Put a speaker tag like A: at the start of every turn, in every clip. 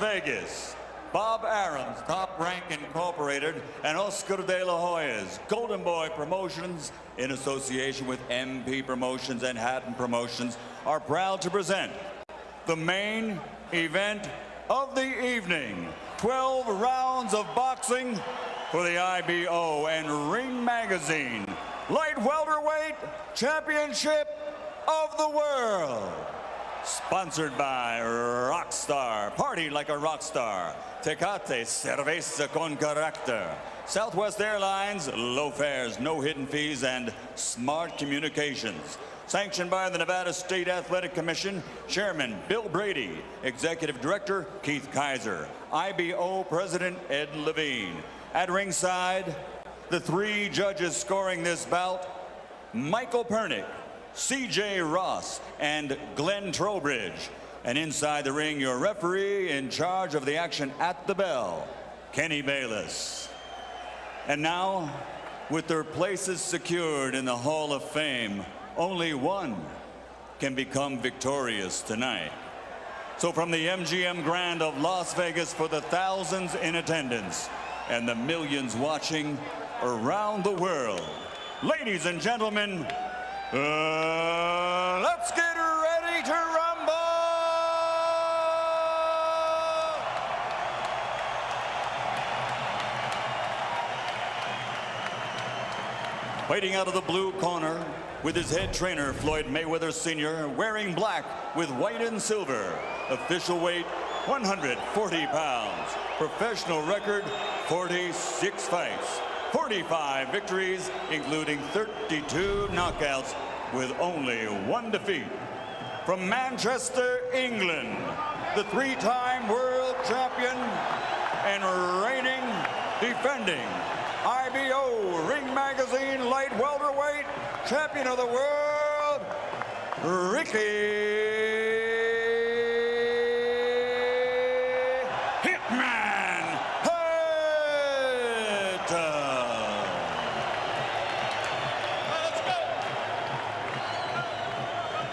A: Vegas, Bob Arum's Top Rank Incorporated and Oscar de la Hoya's Golden Boy Promotions, in association with MP Promotions and Hatton Promotions, are proud to present the main event of the evening. 12 rounds of boxing for the IBO and Ring Magazine Light Welterweight Championship of the World. Sponsored by Rockstar, party like a rock star. Tecate, cerveza con carácter. Southwest Airlines, low fares, no hidden fees, and smart communications. Sanctioned by the Nevada State Athletic Commission, Chairman Bill Brady, Executive Director Keith Kaiser, IBO President Ed Levine. At ringside, the three judges scoring this bout: Michael Pernick, C.J. Ross, and Glenn Trowbridge. And inside the ring, your referee in charge of the action at the bell, Kenny Bayless. And now, with their places secured in the Hall of Fame, only one can become victorious tonight. So from the MGM Grand of Las Vegas, for the thousands in attendance and the millions watching around the world, ladies and gentlemen, let's get ready to rumble! Fighting out of the blue corner, with his head trainer, Floyd Mayweather Sr., wearing black with white and silver. Official weight, 140 pounds. Professional record, 46 fights. 45 victories, including 32 knockouts, with only one defeat. From Manchester, England, the three-time world champion and reigning, defending IBO Ring Magazine Light Welterweight Champion of the World, Ricky Hatton.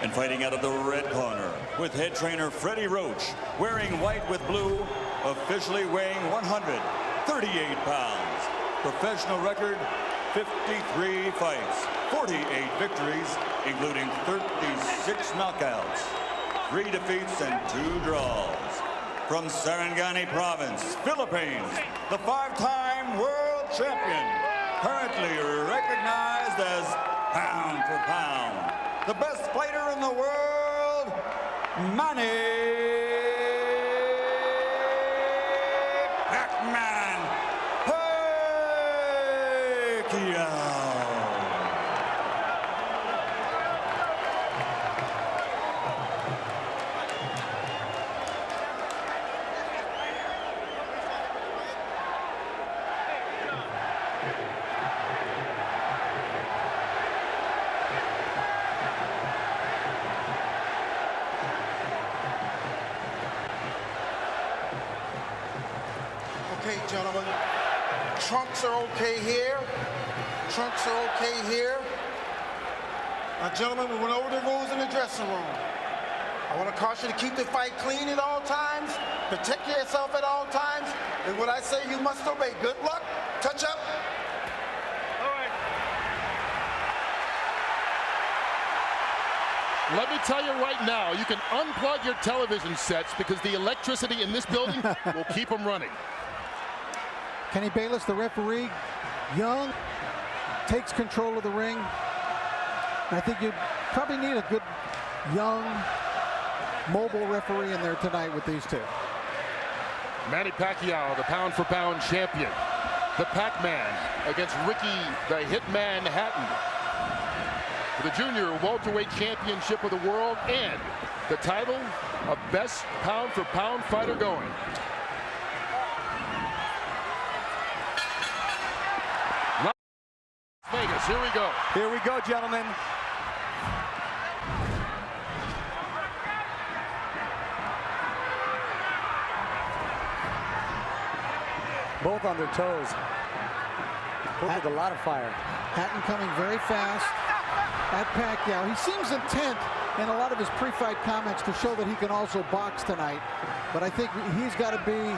A: And fighting out of the red corner, with head trainer Freddie Roach, wearing white with blue, officially weighing 138 pounds. Professional record, 53 fights, 48 victories, including 36 knockouts, 3 defeats and 2 draws. From Sarangani Province, Philippines, the 5-time world champion, currently recognized as pound for pound, the best fighter in the world, Manny.
B: Okay, gentlemen, trunks are okay here. Trunks are okay here. Now, gentlemen, we went over the rules in the dressing room. I want to caution you to keep the fight clean at all times, protect yourself at all times, and what I say you must obey. Good luck. Touch up.
C: All right. Let me tell you right now, you can unplug your television sets because the electricity in this building will keep them running.
D: Kenny Bayless, the referee, young, takes control of the ring. I think you probably need a good, young, mobile referee in there tonight with these two.
C: Manny Pacquiao, the pound-for-pound champion. The Pac-Man against Ricky, the Hitman Hatton. For the Junior Welterweight Championship of the World and the title of best pound-for-pound fighter going. Vegas, here we go.
E: Here we go, gentlemen. Both on their toes. Both with a lot of fire.
D: Hatton coming very fast at Pacquiao. He seems intent in a lot of his pre-fight comments to show that he can also box tonight. But I think he's got to be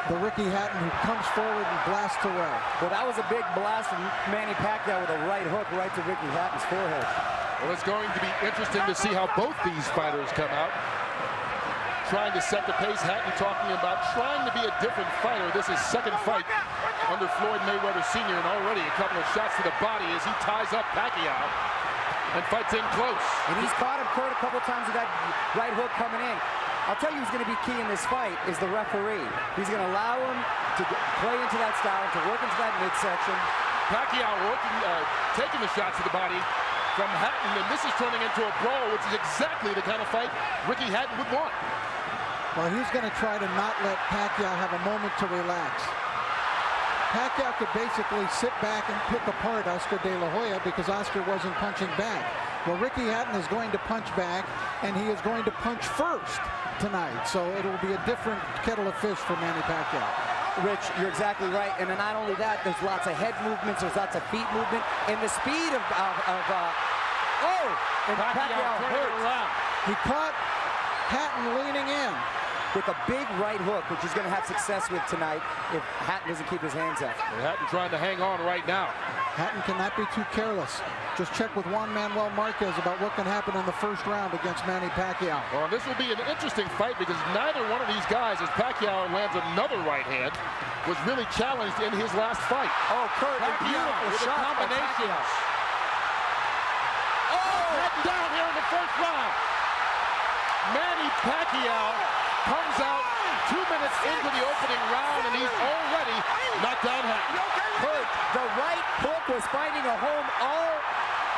D: the Ricky Hatton who comes forward and blasts away.
E: Well, that was a big blast from Manny Pacquiao with a right hook right to Ricky Hatton's forehead.
C: Well, it's going to be interesting to see how both these fighters come out. Trying to set the pace. Hatton talking about trying to be a different fighter. This is second fight under Floyd Mayweather Sr. and already a couple of shots to the body as he ties up Pacquiao and fights in close.
E: And he's caught him, Kurt, a couple times with that right hook coming in. I'll tell you who's going to be key in this fight is the referee. He's going to allow him to play into that style, to work into that midsection.
C: Pacquiao taking the shots to the body from Hatton, and this is turning into a brawl, which is exactly the kind of fight Ricky Hatton would want.
D: Well, he's going to try to not let Pacquiao have a moment to relax. Pacquiao could basically sit back and pick apart Oscar De La Hoya because Oscar wasn't punching back. Well, Ricky Hatton is going to punch back, and he is going to punch first tonight. So it'll be a different kettle of fish for Manny Pacquiao.
E: Rich, you're exactly right. And then not only that, there's lots of head movements, there's lots of feet movement, and the speed of Pacquiao hurt.
D: He caught Hatton leaning in
E: with a big right hook, which he's going to have success with tonight if Hatton doesn't keep his hands up.
C: Hatton trying to hang on right now.
D: Hatton cannot be too careless. Just check with Juan Manuel Marquez about what can happen in the first round against Manny Pacquiao.
C: Well, this will be an interesting fight because neither one of these guys, as Pacquiao lands another right hand, was really challenged in his last fight.
E: Oh, Kurt,
C: Pacquiao with the combinations. Oh, Hatton down here in the first round. Manny Pacquiao comes out 2 minutes into the opening round, and he's already knocked down Hatton.
E: Kurt, the right hook was finding a home all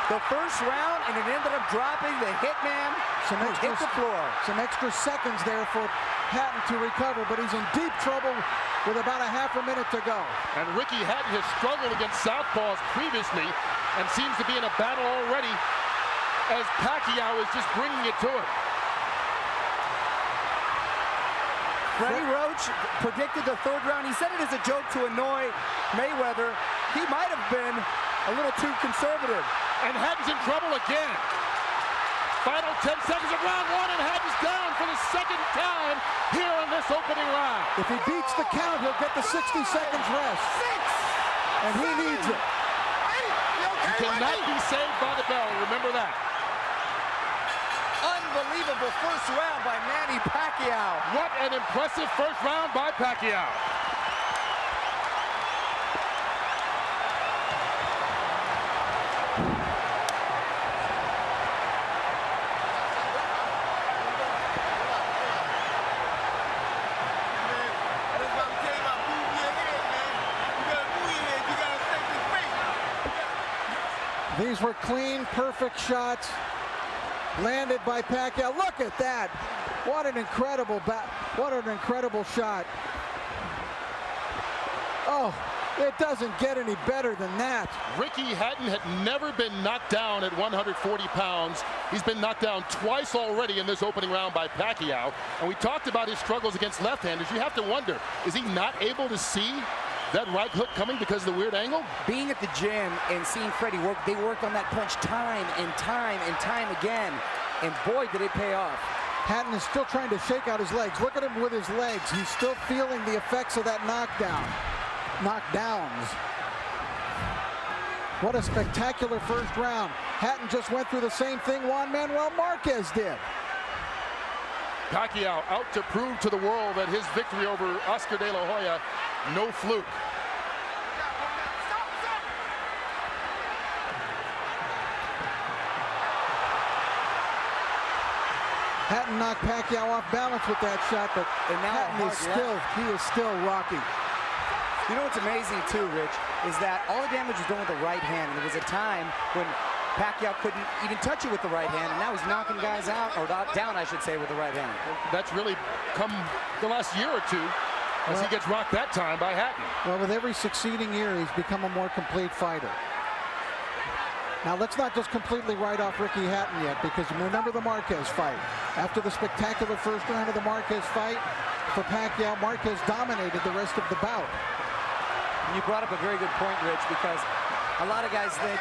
E: the first round, and it ended up dropping the hitman who hit the floor.
D: Some extra seconds there for Hatton to recover, but he's in deep trouble with about a half a minute to go.
C: And Ricky Hatton has struggled against southpaws previously and seems to be in a battle already as Pacquiao is just bringing it to him.
E: Freddie Roach predicted the third round. He said it as a joke to annoy Mayweather. He might have been a little too conservative.
C: And Hatton's in trouble again. Final 10 seconds of round one, and Hatton's down for the second time here in this opening round.
D: If he beats the count, he'll get the 60 seconds rest. And he needs it.
C: He cannot be saved by the bell, remember that.
E: Unbelievable first round by Manny Pacquiao.
C: What an impressive first round by Pacquiao.
D: These were clean, perfect shots landed by Pacquiao. Look at that. What an incredible shot. Oh, it doesn't get any better than that.
C: Ricky Hatton had never been knocked down at 140 pounds. He's been knocked down twice already in this opening round by Pacquiao. And we talked about his struggles against left-handers. You have to wonder, is he not able to see that right hook coming because of the weird angle?
E: Being at the gym and seeing Freddie work, they worked on that punch time and time and time again. And boy, did it pay off.
D: Hatton is still trying to shake out his legs. Look at him with his legs. He's still feeling the effects of that knockdowns. What a spectacular first round. Hatton just went through the same thing Juan Manuel Marquez did.
C: Pacquiao out to prove to the world that his victory over Oscar De La Hoya, no fluke.
D: Hatton knocked Pacquiao off balance with that shot, but Hatton is still rocky.
E: You know what's amazing too, Rich, is that all the damage was done with the right hand. And there was a time when Pacquiao couldn't even touch it with the right hand, and now he's knocking guys out, or down, I should say, with the right hand.
C: That's really come the last year or two as he gets rocked that time by Hatton.
D: Well, with every succeeding year, he's become a more complete fighter. Now, let's not just completely write off Ricky Hatton yet, because remember the Marquez fight. After the spectacular first round of the Marquez fight, for Pacquiao, Marquez dominated the rest of the bout.
E: You brought up a very good point, Rich, because a lot of guys think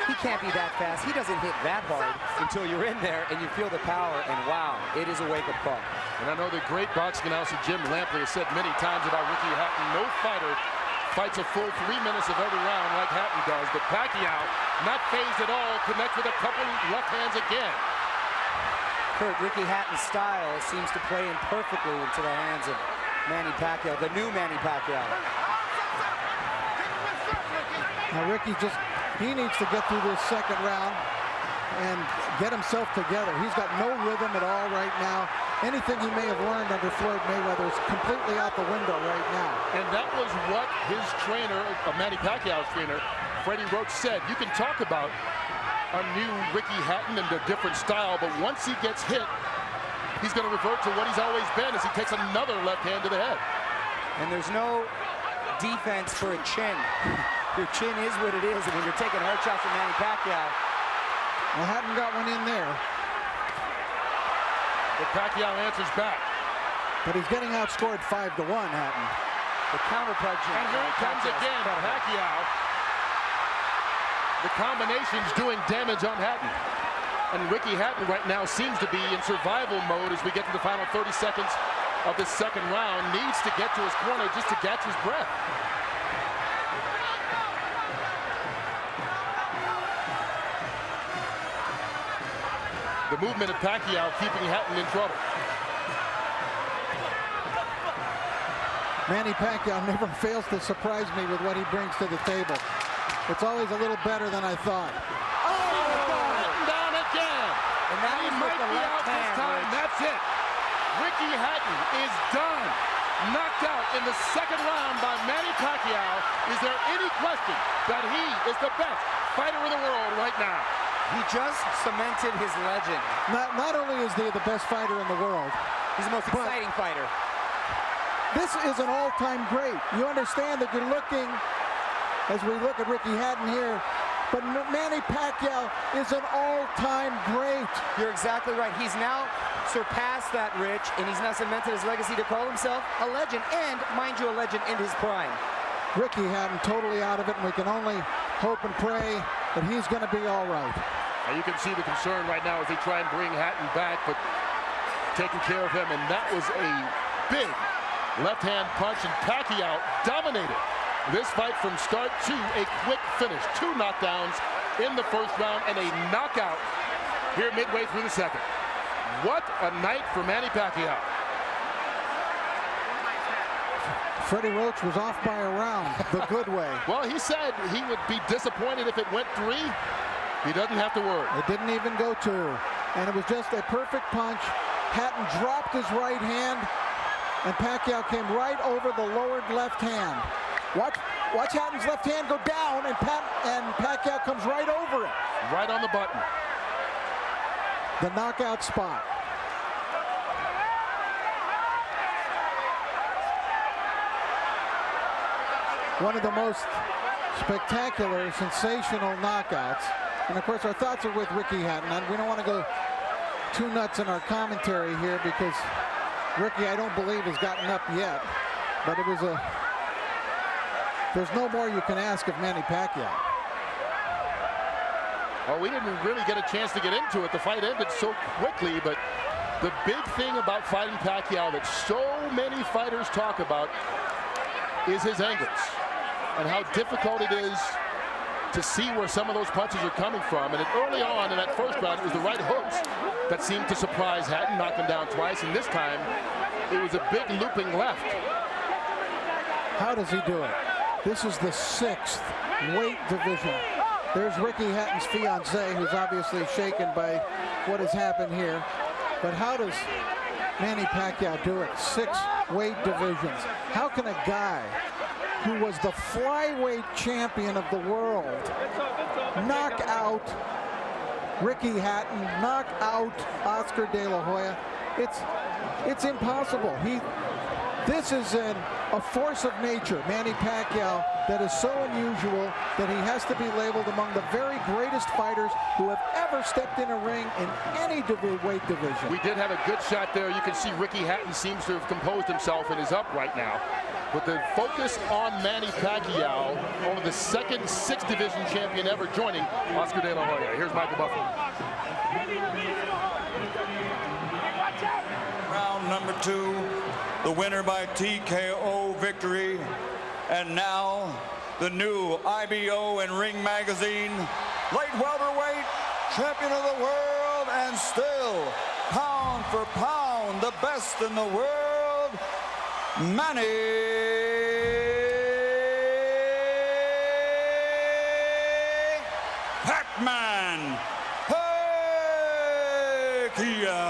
E: He can't be that fast. He doesn't hit that hard until you're in there and you feel the power, and wow, it is a wake-up call.
C: And I know the great boxing announcer Jim Lampley has said many times about Ricky Hatton, no fighter fights a full 3 minutes of every round like Hatton does, but Pacquiao, not phased at all, connects with a couple left hands again.
E: Kurt, Ricky Hatton's style seems to play in perfectly into the hands of Manny Pacquiao, the new Manny Pacquiao.
D: Now Ricky he needs to get through this second round and get himself together. He's got no rhythm at all right now. Anything he may have learned under Floyd Mayweather is completely out the window right now.
C: And that was what his trainer, Manny Pacquiao's trainer, Freddie Roach, said. You can talk about a new Ricky Hatton and a different style, but once he gets hit, he's going to revert to what he's always been as he takes another left hand to the head.
E: And there's no defense for a chin. Your chin is what it is, and when you're taking hard shots from Manny Pacquiao.
D: Well, Hatton got one in there.
C: But Pacquiao answers back.
D: But he's getting outscored 5-1, Hatton.
E: The counter-punching.
C: And here he comes again, Pacquiao. The combination's doing damage on Hatton. And Ricky Hatton right now seems to be in survival mode as we get to the final 30 seconds of this second round. Needs to get to his corner just to catch his breath. The movement of Pacquiao keeping Hatton in trouble.
D: Manny Pacquiao never fails to surprise me with what he brings to the table. It's always a little better than I thought.
C: Oh, Hatton down again.
E: And that
C: He
E: was
C: might
E: with the
C: be
E: left
C: out this
E: hand,
C: time.
E: Rich.
C: That's it. Ricky Hatton is done. Knocked out in the second round by Manny Pacquiao. Is there any question that he is the best fighter in the world right now?
E: He just cemented his legend.
D: Not only is he the best fighter in the world,
E: He's the most exciting fighter.
D: this is an all-time great. You understand that you're looking, as we look at Ricky Hatton here, but Manny Pacquiao is an all-time great.
E: You're exactly right. He's now surpassed that, Rich, and he's now cemented his legacy to call himself a legend, and, mind you, a legend in his prime.
D: Ricky Hatton totally out of it, and we can only hope and pray that he's going to be all right.
C: Now you can see the concern right now as they try and bring Hatton back, but taking care of him, and that was a big left-hand punch, and Pacquiao dominated this fight from start to a quick finish. 2 knockdowns in the first round and a knockout here midway through the second. What a night for Manny Pacquiao.
D: Freddie Roach was off by a round, the good way.
C: Well, he said he would be disappointed if it went 3. He doesn't have to worry.
D: It didn't even go 2. And it was just a perfect punch. Hatton dropped his right hand, and Pacquiao came right over the lowered left hand. Watch Hatton's left hand go down, and Pacquiao comes right over it.
C: Right on the button.
D: The knockout spot. One of the most spectacular, sensational knockouts. And of course, our thoughts are with Ricky Hatton. And we don't want to go too nuts in our commentary here because Ricky, I don't believe, has gotten up yet. But it was there's no more you can ask of Manny Pacquiao.
C: Well, we didn't really get a chance to get into it. The fight ended so quickly, but the big thing about fighting Pacquiao that so many fighters talk about is his angles and how difficult it is to see where some of those punches are coming from. And early on in that first round, it was the right hooks that seemed to surprise Hatton, knocked him down twice, and this time it was a big looping left.
D: How does he do it? This is the 6th weight division. There's Ricky Hatton's fiancée, who's obviously shaken by what has happened here. But how does Manny Pacquiao do it? 6 weight divisions. How can a guy who was the flyweight champion of the world knock out Ricky Hatton, knock out Oscar De La Hoya? It's impossible. This is a force of nature, Manny Pacquiao, that is so unusual that he has to be labeled among the very greatest fighters who have ever stepped in a ring in any weight division.
C: We did have a good shot there. You can see Ricky Hatton seems to have composed himself and is up right now. But the focus on Manny Pacquiao, only the second 6th division champion ever joining Oscar De La Hoya. Here's Michael Buffalo.
A: Round number 2, the winner by TKO victory. And now, the new IBO and Ring Magazine light welterweight champion of the world, and still, pound for pound, the best in the world, Manny Pac-Man Pacquiao.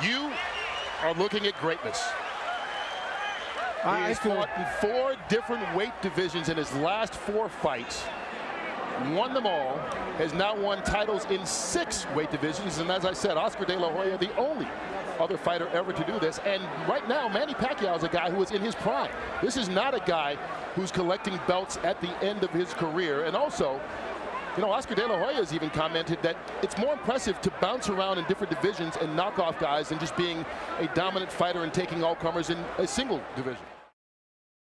C: You are looking at greatness. He's fought in 4 different weight divisions in his last 4 fights. Won them all, has now won titles in 6 weight divisions, and as I said, Oscar De La Hoya, the only other fighter ever to do this. And right now, Manny Pacquiao is a guy who is in his prime. This is not a guy who's collecting belts at the end of his career. And also, you know, Oscar De La Hoya has even commented that it's more impressive to bounce around in different divisions and knock off guys than just being a dominant fighter and taking all comers in a single division.